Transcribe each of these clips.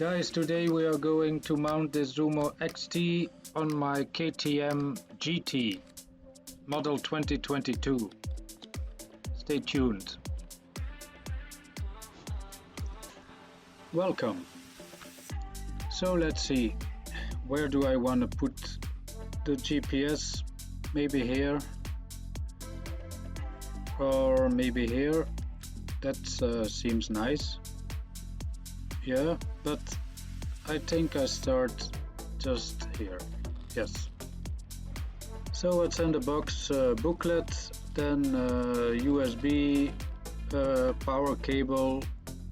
Guys, today we are going to mount the Zumo XT on my KTM GT model 2022. Stay tuned. Welcome. So let's see, where do I want to put the GPS? Maybe here or maybe here. That seems nice. Yeah, but I think I start just here. Yes. So what's in the box? Booklet, then USB power cable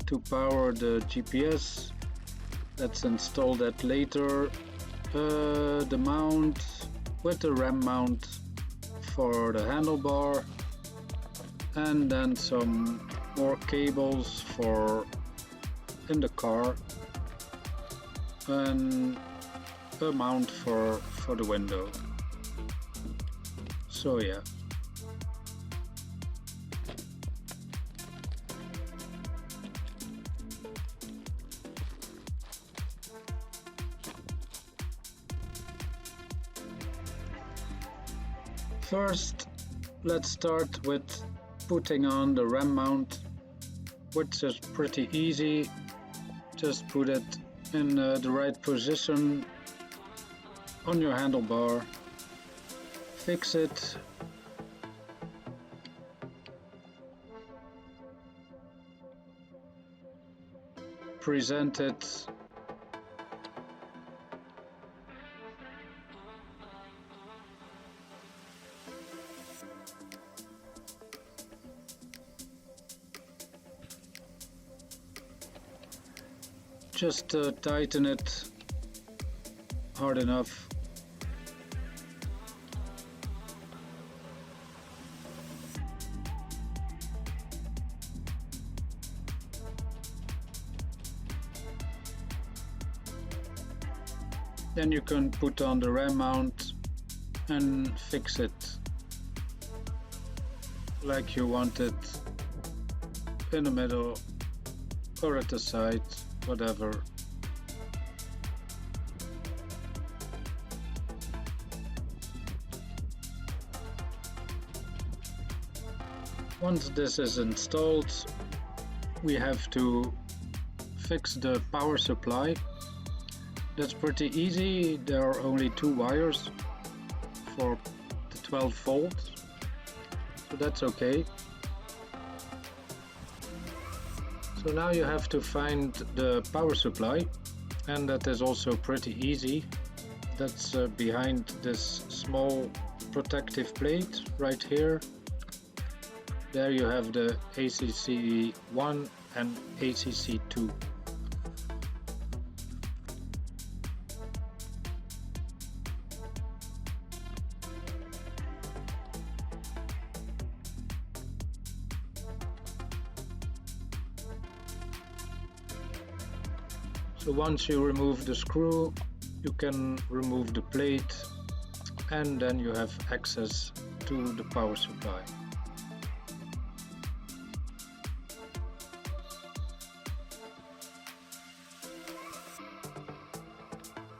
to power the GPS. Let's install that later. The mount with the RAM mount for the handlebar, and then some more cables for in the car, and a mount for the window. So yeah. First, let's start with putting on the RAM mount, which is pretty easy. Just put it in the right position on your handlebar, fix it, present it, just tighten it hard enough. Then you can put on the RAM mount and fix it like you want it, in the middle or at the side, whatever. Once this is installed, we have to fix the power supply. That's pretty easy. There are only two wires for the 12 volts, so that's okay. So now you have to find the power supply, and that is also pretty easy. That's behind this small protective plate right here. There you have the ACC1 and ACC2. So once you remove the screw, you can remove the plate, and then you have access to the power supply.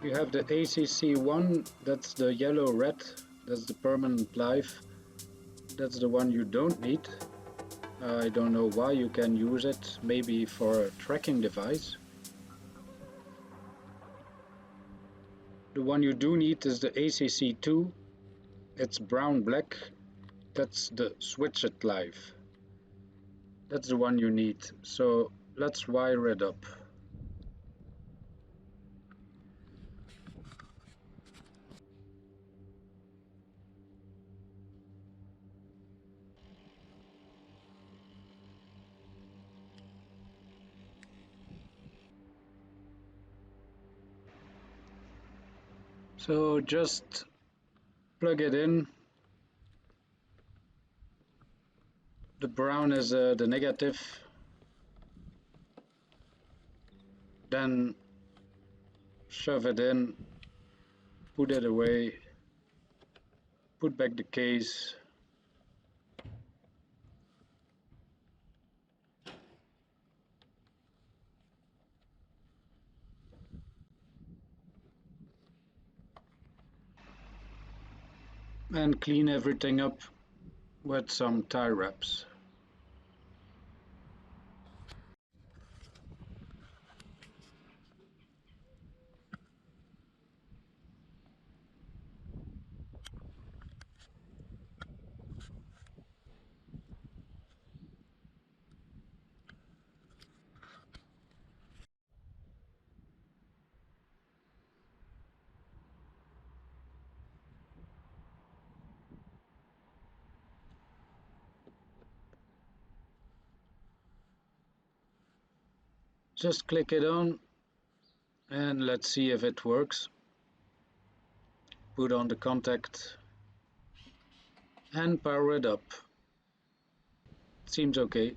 You have the ACC1, that's the yellow-red, that's the permanent live. That's the one you don't need. I don't know why. You can use it maybe for a tracking device. The one you do need is the ACC2. It's brown-black. That's the switched live. That's the one you need. So let's wire it up. So just plug it in. The brown is the negative. Then shove it in, put it away, put back the case. and clean everything up with some tie wraps. Just click it on and let's see if it works. Put on the contact and power it up. Seems okay.